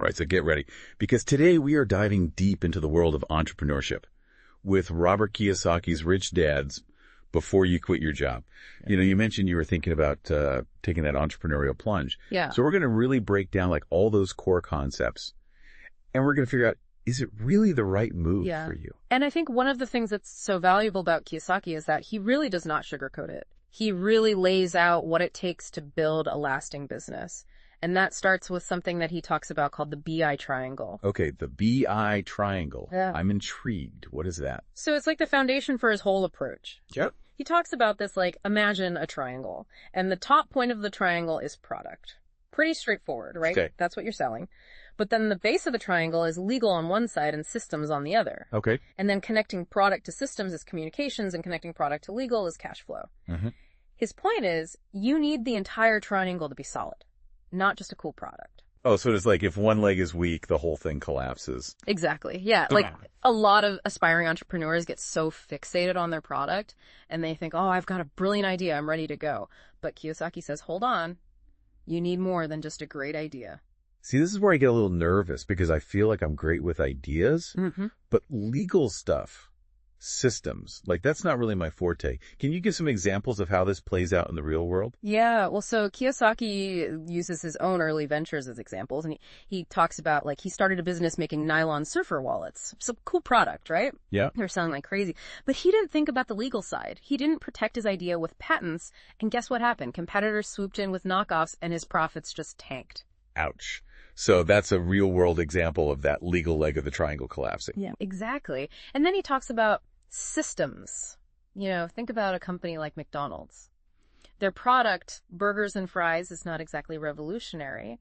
right, so get ready. Because today we are diving deep into the world of entrepreneurship with Robert Kiyosaki's Rich Dads Before You Quit Your Job. You know, you mentioned you were thinking about taking that entrepreneurial plunge. Yeah. So we're going to really break down like all those core concepts. And we're going to figure out, is it really the right move for you? And I think one of the things that's so valuable about Kiyosaki is that he really does not sugarcoat it. He really lays out what it takes to build a lasting business. And that starts with something that he talks about called the BI triangle. Okay, the BI triangle. Yeah. I'm intrigued. What is that? So it's like the foundation for his whole approach. Yep. He talks about this like, imagine a triangle. And the top point of the triangle is product. Pretty straightforward, right? Okay. That's what you're selling. But then the base of the triangle is legal on one side and systems on the other. Okay. And then connecting product to systems is communications, and connecting product to legal is cash flow. Mm-hmm. His point is, you need the entire triangle to be solid, not just a cool product. Oh, so it's like if one leg is weak, the whole thing collapses. Exactly. Yeah. Like a lot of aspiring entrepreneurs get so fixated on their product and they think, oh, I've got a brilliant idea. I'm ready to go. But Kiyosaki says, hold on. You need more than just a great idea. See, this is where I get a little nervous because I feel like I'm great with ideas, but legal stuff, systems, like that's not really my forte. Can you give some examples of how this plays out in the real world? Yeah, well, so Kiyosaki uses his own early ventures as examples, and he talks about, like, he started a business making nylon surfer wallets. It's a cool product, right? Yeah. They're selling like crazy. But he didn't think about the legal side. He didn't protect his idea with patents, and guess what happened? Competitors swooped in with knockoffs, and his profits just tanked. Ouch. So that's a real world example of that legal leg of the triangle collapsing. Yeah, exactly. And then he talks about systems. You know, think about a company like McDonald's. Their product, burgers and fries, is not exactly revolutionary,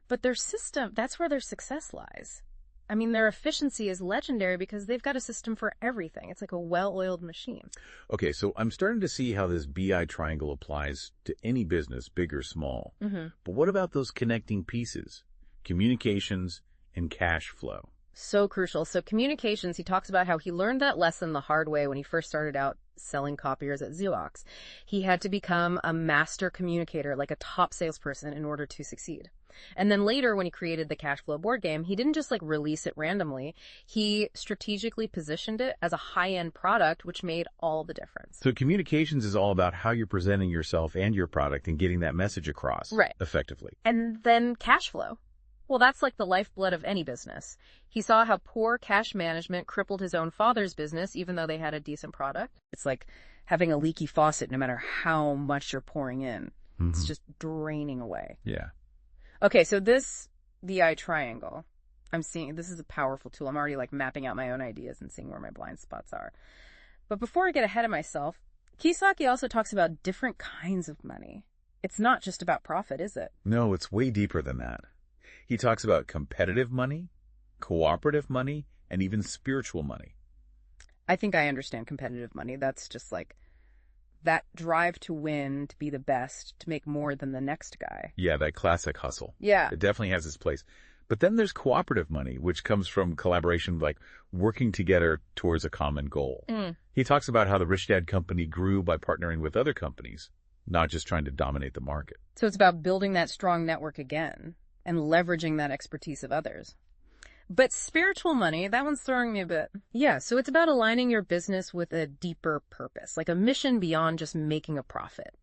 but their system, that's where their success lies. I mean, their efficiency is legendary because they've got a system for everything. It's like a well-oiled machine. Okay, so I'm starting to see how this BI triangle applies to any business, big or small. But what about those connecting pieces? Communications and cash flow. So crucial. So communications, he talks about how he learned that lesson the hard way when he first started out selling copiers at Xerox. He had to become a master communicator, like a top salesperson, in order to succeed. And then later, when he created the cash flow board game, he didn't just like release it randomly. He strategically positioned it as a high-end product, which made all the difference. So communications is all about how you're presenting yourself and your product and getting that message across effectively. And then cash flow. Well, that's like the lifeblood of any business. He saw how poor cash management crippled his own father's business, even though they had a decent product. It's like having a leaky faucet no matter how much you're pouring in. It's just draining away. Yeah. Okay, so this BI triangle, I'm seeing, this is a powerful tool. I'm already like mapping out my own ideas and seeing where my blind spots are. But before I get ahead of myself, Kiyosaki also talks about different kinds of money. It's not just about profit, is it? No, it's way deeper than that. He talks about competitive money, cooperative money, and even spiritual money. I think I understand competitive money. That's just like that drive to win, to be the best, to make more than the next guy. Yeah, that classic hustle. Yeah. It definitely has its place. But then there's cooperative money, which comes from collaboration, like working together towards a common goal. He talks about how the Rich Dad Company grew by partnering with other companies, not just trying to dominate the market. So it's about building that strong network again and leveraging that expertise of others. But spiritual money, that one's throwing me a bit. Yeah, so it's about aligning your business with a deeper purpose, like a mission beyond just making a profit.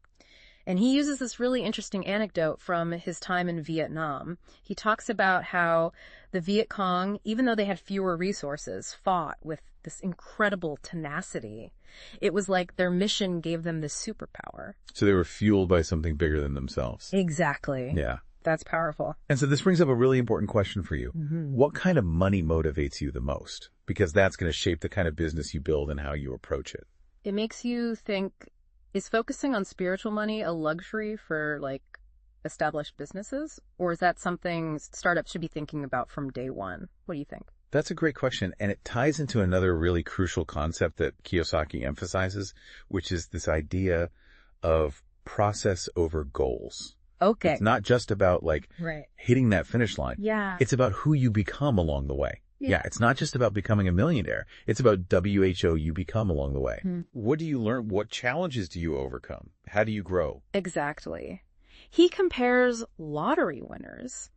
And he uses this really interesting anecdote from his time in Vietnam. He talks about how the Viet Cong, even though they had fewer resources, fought with this incredible tenacity. It was like their mission gave them this superpower. So they were fueled by something bigger than themselves. Exactly. Yeah. That's powerful. And so this brings up a really important question for you. What kind of money motivates you the most? Because that's going to shape the kind of business you build and how you approach it. It makes you think, is focusing on spiritual money a luxury for like established businesses? Or is that something startups should be thinking about from day one? What do you think? That's a great question. And it ties into another really crucial concept that Kiyosaki emphasizes, which is this idea of process over goals. Okay. It's not just about like hitting that finish line. Yeah. It's about who you become along the way. Yeah. It's not just about becoming a millionaire. It's about WHO you become along the way. What do you learn? What challenges do you overcome? How do you grow? Exactly. He compares lottery winners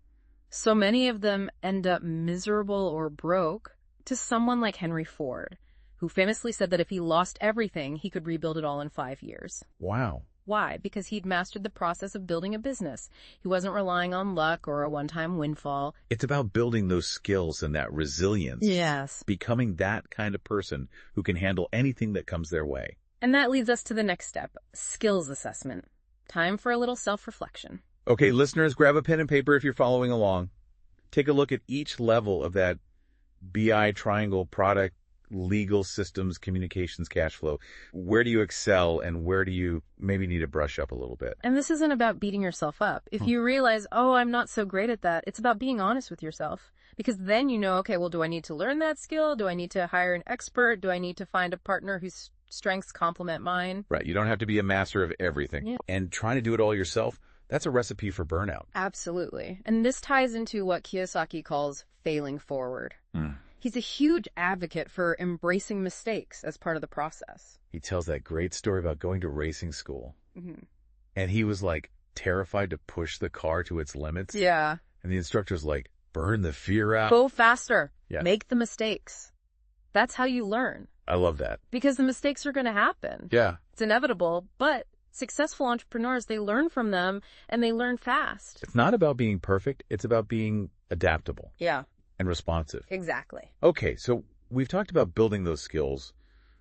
So many of them end up miserable or broke, to someone like Henry Ford, who famously said that if he lost everything, he could rebuild it all in 5 years. Wow. Why? Because he'd mastered the process of building a business. He wasn't relying on luck or a one-time windfall. It's about building those skills and that resilience. Yes. Becoming that kind of person who can handle anything that comes their way. And that leads us to the next step, skills assessment. Time for a little self-reflection. Okay, listeners, grab a pen and paper if you're following along. Take a look at each level of that BI triangle: product, legal, systems, communications, cash flow. Where do you excel and where do you maybe need to brush up a little bit? And this isn't about beating yourself up. If you realize, oh, I'm not so great at that, it's about being honest with yourself. Because then you know, okay, well, do I need to learn that skill? Do I need to hire an expert? Do I need to find a partner whose strengths complement mine? Right. You don't have to be a master of everything. Yeah. And trying to do it all yourself, that's a recipe for burnout. Absolutely. And this ties into what Kiyosaki calls failing forward. He's a huge advocate for embracing mistakes as part of the process. He tells that great story about going to racing school. Mm-hmm. And he was like terrified to push the car to its limits. Yeah. And the instructor's like, burn the fear out. Go faster. Yeah. Make the mistakes. That's how you learn. I love that. Because the mistakes are going to happen. Yeah. It's inevitable, but successful entrepreneurs, they learn from them and they learn fast. It's not about being perfect. It's about being adaptable. Yeah. And responsive. Exactly. Okay, so we've talked about building those skills,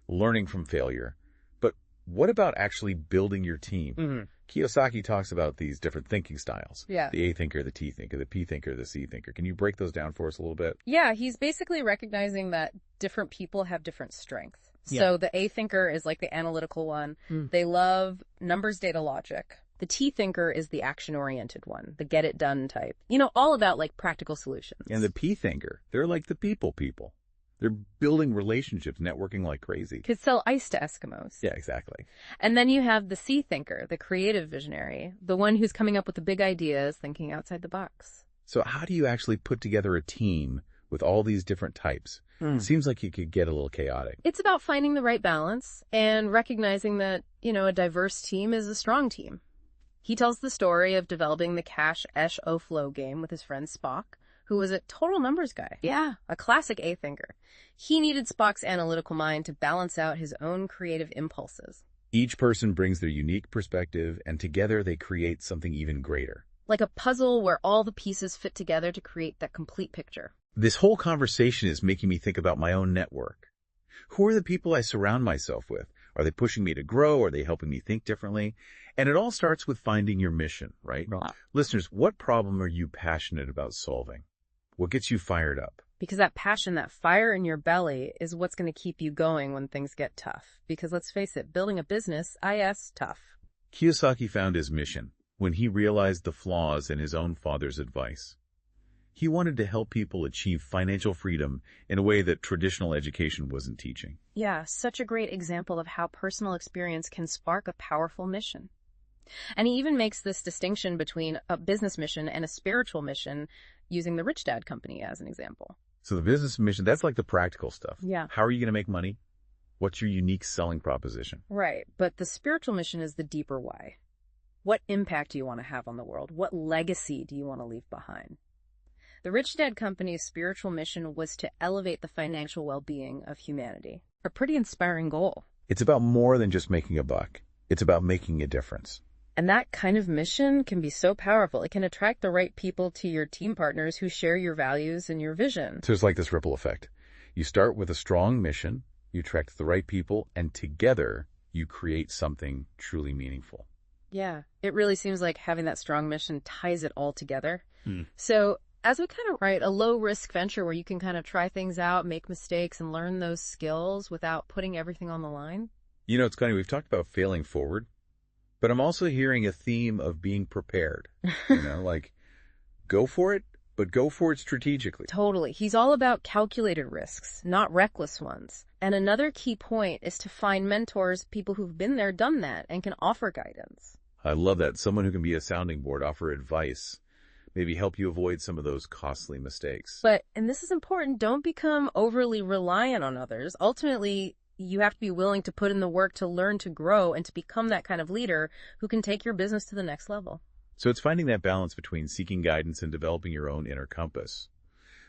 learning from failure, but what about actually building your team? Mm-hmm. Kiyosaki talks about these different thinking styles. Yeah. The A thinker, the T thinker, the P thinker, the C thinker. Can you break those down for us a little bit? Yeah, he's basically recognizing that different people have different strengths. Yeah. So the A thinker is like the analytical one. They love numbers, data, logic. The T thinker is the action-oriented one, the get-it-done type. You know, all about like practical solutions. And the P thinker, they're like the people. They're building relationships, networking like crazy. Could sell ice to Eskimos. Yeah, exactly. And then you have the C thinker, the creative visionary, the one who's coming up with the big ideas, thinking outside the box. So how do you actually put together a team with all these different types? Seems like it could get a little chaotic. It's about finding the right balance and recognizing that, you know, a diverse team is a strong team. He tells the story of developing the cash-esh-o-flow game with his friend Spock, who was a total numbers guy. Yeah, a classic A thinker. He needed Spock's analytical mind to balance out his own creative impulses. Each person brings their unique perspective, and together they create something even greater. Like a puzzle where all the pieces fit together to create that complete picture. This whole conversation is making me think about my own network. Who are the people I surround myself with? Are they pushing me to grow? Are they helping me think differently? And it all starts with finding your mission, right? Listeners, what problem are you passionate about solving? What gets you fired up? Because that passion, that fire in your belly is what's going to keep you going when things get tough. Because let's face it, building a business, tough. Kiyosaki found his mission when he realized the flaws in his own father's advice. He wanted to help people achieve financial freedom in a way that traditional education wasn't teaching. Yeah, such a great example of how personal experience can spark a powerful mission. And he even makes this distinction between a business mission and a spiritual mission, using the Rich Dad Company as an example. So the business mission, that's like the practical stuff. Yeah. How are you going to make money? What's your unique selling proposition? Right. But the spiritual mission is the deeper why. What impact do you want to have on the world? What legacy do you want to leave behind? The Rich Dad Company's spiritual mission was to elevate the financial well-being of humanity. A pretty inspiring goal. It's about more than just making a buck. It's about making a difference. And that kind of mission can be so powerful. It can attract the right people to your team partners who share your values and your vision. So it's like this ripple effect. You start with a strong mission, you attract the right people, and together you create something truly meaningful. Yeah, it really seems like having that strong mission ties it all together. So as we kind of write a low-risk venture where you can kind of try things out, make mistakes, and learn those skills without putting everything on the line. You know, it's funny, we've talked about failing forward, but I'm also hearing a theme of being prepared. You know, like, go for it, but go for it strategically. Totally. He's all about calculated risks, not reckless ones. And another key point is to find mentors, people who've been there, done that, and can offer guidance. I love that. Someone who can be a sounding board, offer advice, maybe help you avoid some of those costly mistakes. But, and this is important, don't become overly reliant on others. Ultimately, you have to be willing to put in the work to learn to grow and to become that kind of leader who can take your business to the next level. So it's finding that balance between seeking guidance and developing your own inner compass,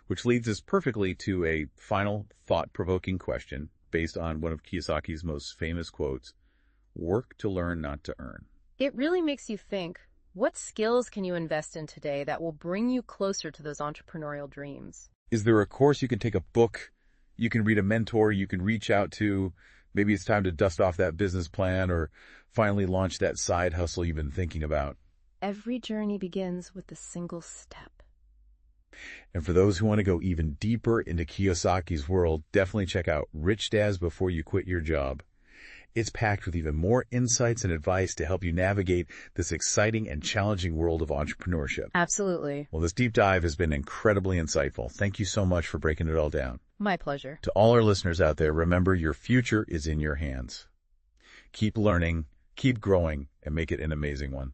which leads us perfectly to a final thought-provoking question based on one of Kiyosaki's most famous quotes, "Work to learn, not to earn." It really makes you think, what skills can you invest in today that will bring you closer to those entrepreneurial dreams? Is there a course you can take, a book you can read, a mentor you can reach out to? Maybe it's time to dust off that business plan or finally launch that side hustle you've been thinking about. Every journey begins with a single step. And for those who want to go even deeper into Kiyosaki's world, definitely check out Rich Dads Before You Quit Your Job. It's packed with even more insights and advice to help you navigate this exciting and challenging world of entrepreneurship. Absolutely. Well, this deep dive has been incredibly insightful. Thank you so much for breaking it all down. My pleasure. To all our listeners out there, remember, your future is in your hands. Keep learning, keep growing, and make it an amazing one.